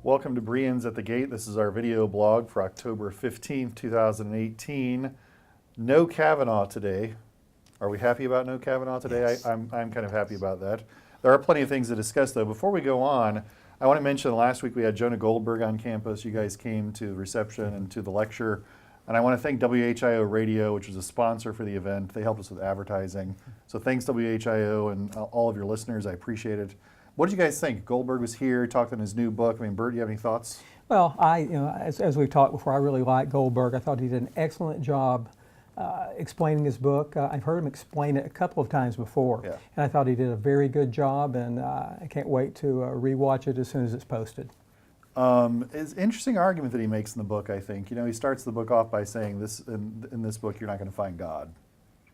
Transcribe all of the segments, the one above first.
Welcome to Bereans at the Gate. This is our video blog for October 15th, 2018. No Kavanaugh today. Are we happy about no Kavanaugh today? Yes. I'm kind of happy about that. There are plenty of things to discuss, though. Before we go on, I want to mention last week we had Jonah Goldberg on campus. You guys came to the reception and to the lecture. And I want to thank WHIO Radio, which is a sponsor for the event. They helped us with advertising. So thanks, WHIO, and all of your listeners. I appreciate it. What did you guys think? Goldberg was here, talked on his new book. I mean, Bert, do you have any thoughts? Well, as we've talked before, I really like Goldberg. I thought he did an excellent job explaining his book. I've heard him explain it a couple of times before, Yeah. and I thought he did a very good job, and I can't wait to rewatch it as soon as it's posted. It's an interesting argument that he makes in the book, I think. You know, he starts the book off by saying, this in this book, you're not going to find God.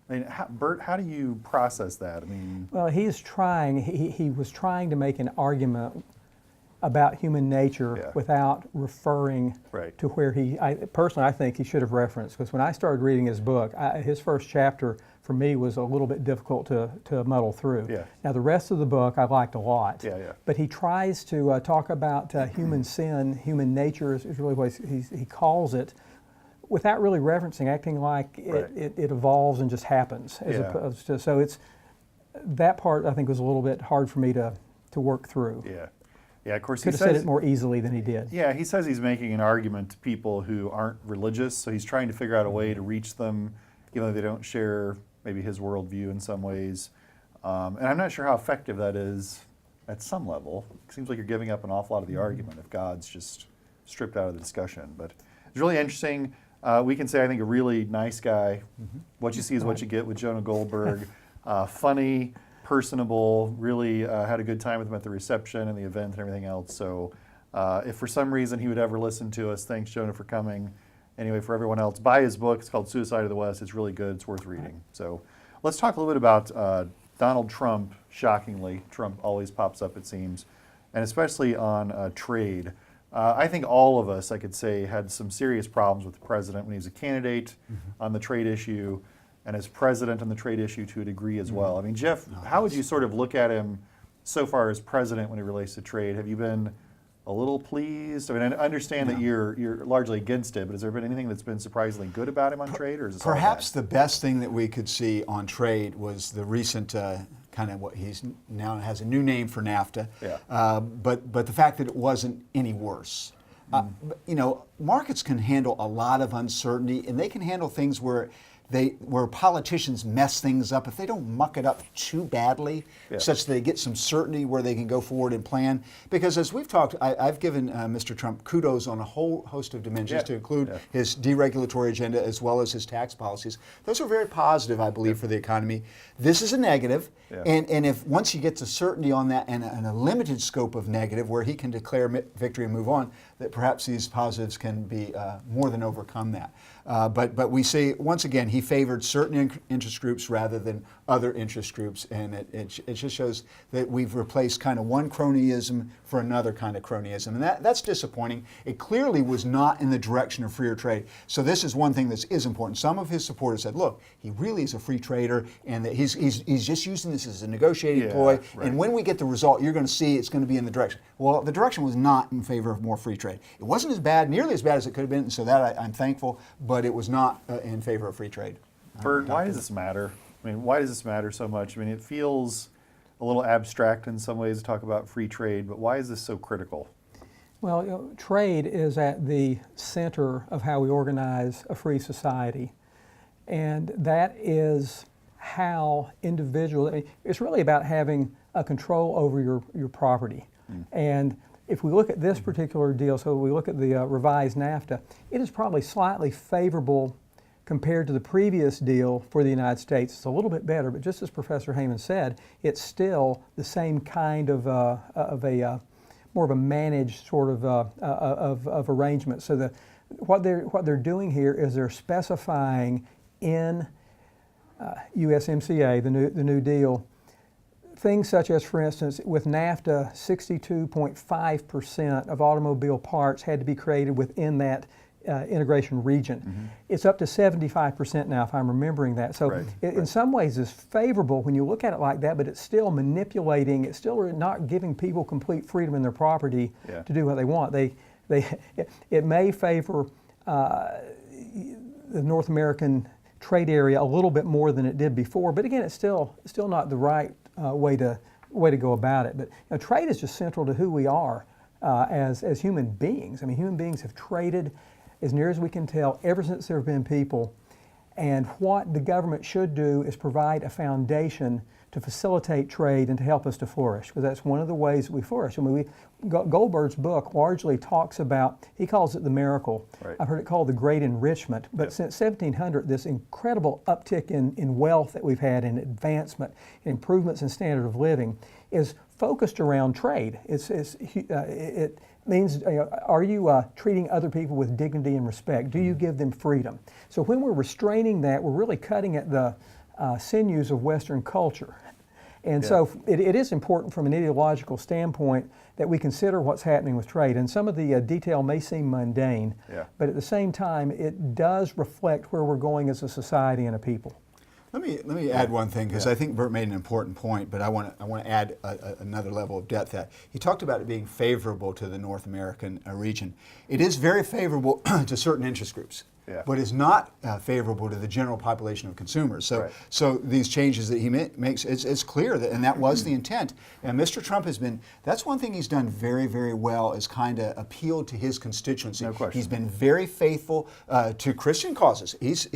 I mean, Bert, how do you process that? I mean, Well, he was trying to make an argument about human nature without referring to where personally, I think he should have referenced, because when I started reading his book, his first chapter for me was a little bit difficult to muddle through. Yeah. Now the rest of the book I liked a lot. Yeah. But he tries to talk about human sin, human nature is really what he calls it, without really referencing, acting like it evolves and just happens. As opposed to, so it's that part I think was a little bit hard for me to work through. Yeah, of course Could have said it more easily than he did. Yeah, he says he's making an argument to people who aren't religious, so he's trying to figure out a way to reach them, even though they don't share maybe his worldview in some ways. And I'm not sure how effective that is at some level. It seems like you're giving up an awful lot of the argument if God's just stripped out of the discussion. But it's really interesting. We can say, I think, a really nice guy. What you see is what you get with Jonah Goldberg. Funny, personable, really had a good time with him at the reception and the event and everything else. So if for some reason he would ever listen to us, thanks, Jonah, for coming. Anyway, for everyone else, buy his book. It's called Suicide of the West. It's really good. It's worth reading. So let's talk a little bit about Donald Trump. Shockingly, Trump always pops up, it seems, and especially on trade. I think all of us, I could say, had some serious problems with the president when he was a candidate on the trade issue, and as president on the trade issue to a degree as well. I mean, Jeff, how would you sort of look at him so far as president when it relates to trade? Have you been a little pleased? I mean, I understand that you're largely against it, but has there been anything that's been surprisingly good about him on trade, or is this perhaps the best thing that we could see on trade was the recent kind of what he's now has a new name for NAFTA, but the fact that it wasn't any worse. You know, markets can handle a lot of uncertainty, and they can handle things where politicians mess things up if they don't muck it up too badly, such that they get some certainty where they can go forward and plan. Because as we've talked, I've given Mr. Trump kudos on a whole host of dimensions, to include his deregulatory agenda as well as his tax policies. Those are very positive, I believe, for the economy. This is a negative, and if once you get to certainty on that and a limited scope of negative where he can declare victory and move on, that perhaps these positives can be more than overcome that. But we see, once again, he favored certain interest groups rather than other interest groups, and it just shows that we've replaced kind of one cronyism for another kind of cronyism, and that's disappointing. It clearly was not in the direction of freer trade. So this is one thing that is important. Some of his supporters said, look, he really is a free trader, and that he's just using this as a negotiating ploy, and when we get the result, you're going to see it's going to be in the direction. Well, the direction was not in favor of more free trade. It wasn't as bad, nearly as bad as it could have been, and so that I'm thankful, but it was not in favor of free trade. Bert, why does this matter? I mean, why does this matter so much? I mean, it feels a little abstract in some ways to talk about free trade, but why is this so critical? Well, you know, trade is at the center of how we organize a free society, and that is how individuals, it's really about having a control over your property. And if we look at this particular deal, so we look at the revised NAFTA, it is probably slightly favorable compared to the previous deal for the United States. It's a little bit better, but just as Professor Heyman said, it's still the same kind of more of a managed sort of arrangement. So what they're doing here is they're specifying in USMCA, the new deal, things such as, for instance, with NAFTA, 62.5% of automobile parts had to be created within that integration region. It's up to 75% now, if I'm remembering that. So Right, in some ways it's favorable when you look at it like that, but it's still manipulating, it's still not giving people complete freedom in their property to do what they want. It may favor the North American trade area a little bit more than it did before, but again, it's still not the right way to go about it. But trade is just central to who we are as human beings. I mean, human beings have traded, as near as we can tell, ever since there have been people. And what the government should do is provide a foundation to facilitate trade and to help us to flourish, because that's one of the ways that we flourish. I mean, Goldberg's book largely talks about, he calls it the miracle. Right. I've heard it called the great enrichment. But since 1700, this incredible uptick in wealth that we've had, in advancement, in improvements in standard of living, is focused around trade. It means, are you treating other people with dignity and respect? Do you give them freedom? So when we're restraining that, we're really cutting at the sinews of Western culture. And so it is important from an ideological standpoint that we consider what's happening with trade. And some of the detail may seem mundane, but at the same time, it does reflect where we're going as a society and a people. Let me add one thing, because I think Bert made an important point, but I want to add another level of depth. That he talked about it being favorable to the North American region. It is very favorable to certain interest groups. But is not favorable to the general population of consumers. So these changes that he makes, it's clear that, and that was the intent. And Mr. Trump has been, that's one thing he's done very, very well, is kind of appealed to his constituency. No question. He's been very faithful to Christian causes. He's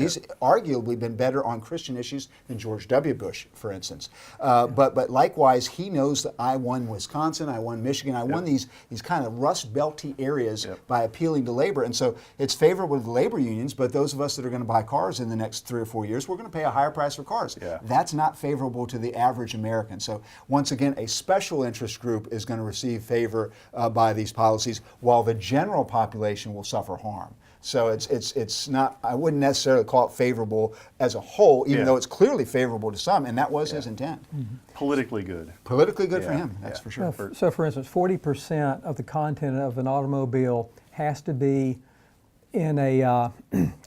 arguably been better on Christian issues than George W. Bush, for instance. But likewise, he knows that I won Wisconsin, I won Michigan, I won these kind of Rust Belty areas by appealing to labor. And so it's favorable to the labor unions. But those of us that are going to buy cars in the next 3 or 4 years, we're going to pay a higher price for cars. That's not favorable to the average American. So once again, a special interest group is going to receive favor by these policies, while the general population will suffer harm. So it's not, I wouldn't necessarily call it favorable as a whole, even though it's clearly favorable to some, and that was his intent. Politically good. Politically good for him, that's for sure. So for instance, 40% of the content of an automobile has to be in a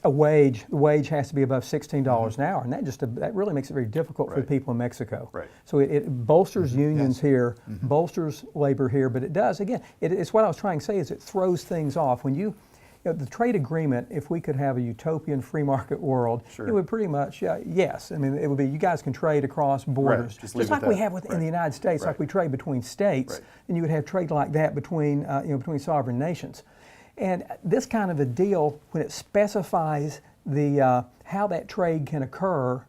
wage. The wage has to be above $16 an hour, and that really makes it very difficult for the people in Mexico. So it bolsters unions here, bolsters labor here, but it does, again, it's what I was trying to say, is it throws things off. When the trade agreement, if we could have a utopian free market world, it would pretty much, yes. I mean, it would be, you guys can trade across borders. Just like we have in the United States, like we trade between states, and you would have trade like that between, between sovereign nations. And this kind of a deal, when it specifies how that trade can occur,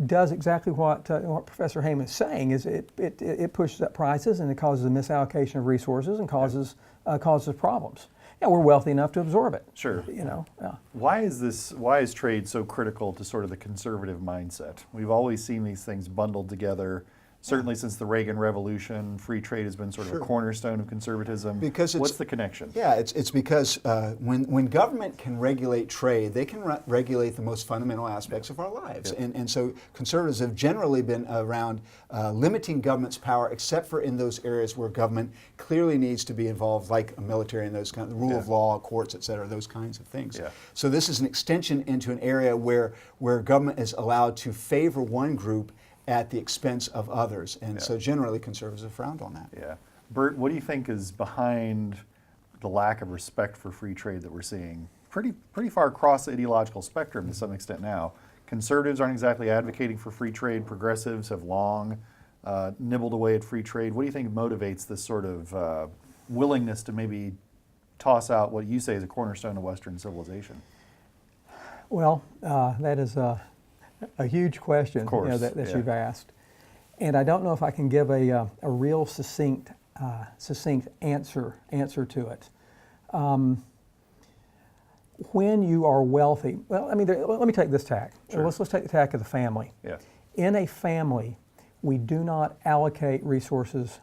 does exactly what Professor Heyman is saying. Is it pushes up prices, and it causes a misallocation of resources, and causes problems. And we're wealthy enough to absorb it. Why is trade so critical to sort of the conservative mindset? We've always seen these things bundled together. Certainly since the Reagan Revolution, free trade has been sort of a cornerstone of conservatism. What's the connection? Yeah, it's because when government can regulate trade, they can regulate the most fundamental aspects of our lives. And so conservatives have generally been around limiting government's power, except for in those areas where government clearly needs to be involved, like a military and those kind of, the rule of law, courts, et cetera, those kinds of things. So this is an extension into an area where government is allowed to favor one group at the expense of others, and so generally conservatives have frowned on that. Bert, what do you think is behind the lack of respect for free trade that we're seeing pretty far across the ideological spectrum to some extent now? Conservatives aren't exactly advocating for free trade. Progressives have long nibbled away at free trade. What do you think motivates this sort of willingness to maybe toss out what you say is a cornerstone of Western civilization? Well, that is a huge question that you've asked, and I don't know if I can give a real succinct answer to it. When you are wealthy, well, I mean, let me take this tack. Let's take the tack of the family. In a family, we do not allocate resources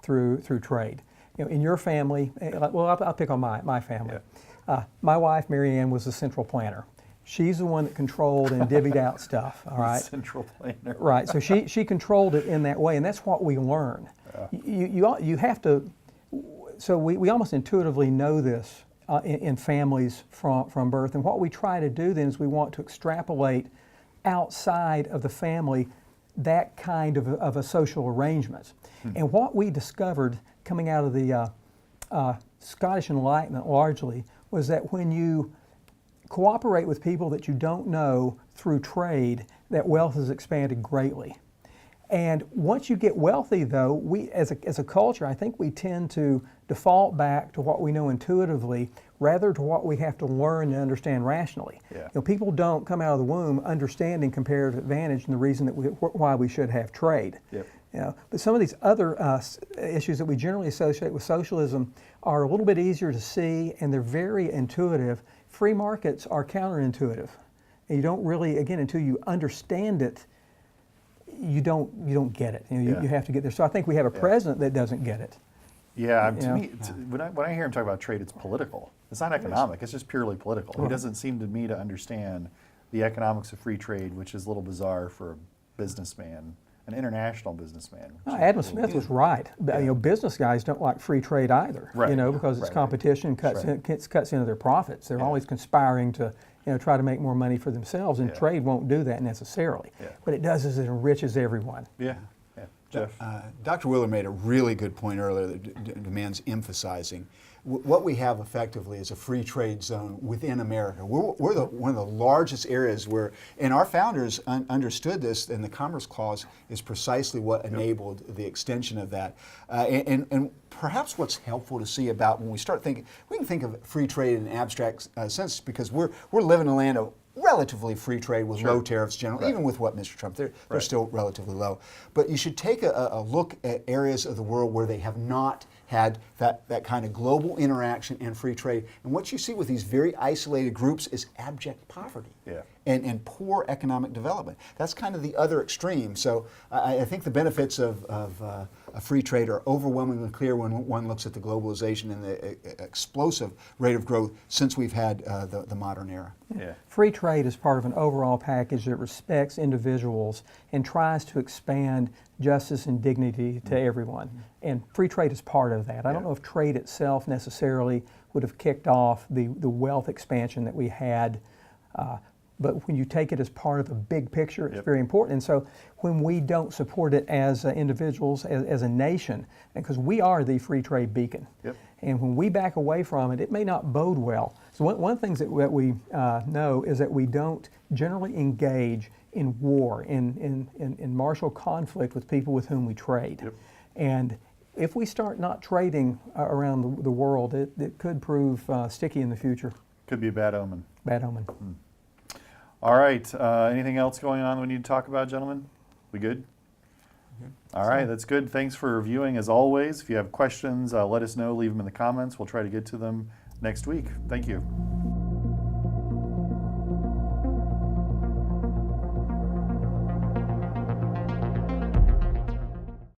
through trade. In your family, well, I'll pick on my family. My wife, Mary Ann, was the central planner. She's the one that controlled and divvied out stuff, all right? Central planner. Right, so she controlled it in that way, and that's what we learn. You have to, so we almost intuitively know this in families from birth. And what we try to do then is we want to extrapolate outside of the family that kind of a social arrangement. And what we discovered coming out of the Scottish Enlightenment largely was that when you cooperate with people that you don't know through trade, that wealth is expanded greatly. And once you get wealthy, though, we as a culture, I think we tend to default back to what we know intuitively rather to what we have to learn and understand rationally. Yeah. You know, people don't come out of the womb understanding comparative advantage and the reason that why we should have trade. Yep. You know, but some of these other issues that we generally associate with socialism are a little bit easier to see, and they're very intuitive. Free markets are counterintuitive. And you don't really, again, until you understand it, you don't get it. You know, Yeah. you have to get there. So I think we have a president that doesn't get it. Yeah, You to know? me, when I hear him talk about trade, it's political. It's not economic. It's just purely political. He doesn't seem to me to understand the economics of free trade, which is a little bizarre for a businessman, an international businessman. No, Adam Smith was right. You know, business guys don't like free trade either. Right. You know, because it's Right. competition cuts cuts into their profits. They're always conspiring to try to make more money for themselves, and Yeah. trade won't do that necessarily. Yeah. What it does is it enriches everyone. Yeah, yeah. Jeff? Dr. Wheeler made a really good point earlier that demands emphasizing. What we have effectively is a free trade zone within America. We're one of the largest areas where, and our founders understood this, and the Commerce Clause is precisely what enabled the extension of that. And perhaps what's helpful to see about when we start thinking, we can think of free trade in an abstract sense because we're living in a land of relatively free trade with low tariffs generally, even with what Mr. Trump, they're still relatively low. But you should take a look at areas of the world where they have not had that kind of global interaction and free trade. And what you see with these very isolated groups is abject poverty and poor economic development. That's kind of the other extreme. So I think the benefits of a free trade are overwhelmingly clear when one looks at the globalization and the explosive rate of growth since we've had the modern era. Yeah. Free trade is part of an overall package that respects individuals and tries to expand justice and dignity to everyone. And free trade is part of that. I don't know if trade itself necessarily would have kicked off the wealth expansion that we had, but when you take it as part of a big picture, it's very important. And so when we don't support it as individuals, as a nation, because we are the free trade beacon, and when we back away from it, it may not bode well. So one of the things that we know is that we don't generally engage in war, in martial conflict with people with whom we trade. And if we start not trading around the world, it could prove sticky in the future. Could be a bad omen. Bad omen. All right. Anything else going on we need to talk about, gentlemen? We good? All right, that's good. Thanks for reviewing as always. If you have questions, let us know. Leave them in the comments. We'll try to get to them next week. Thank you.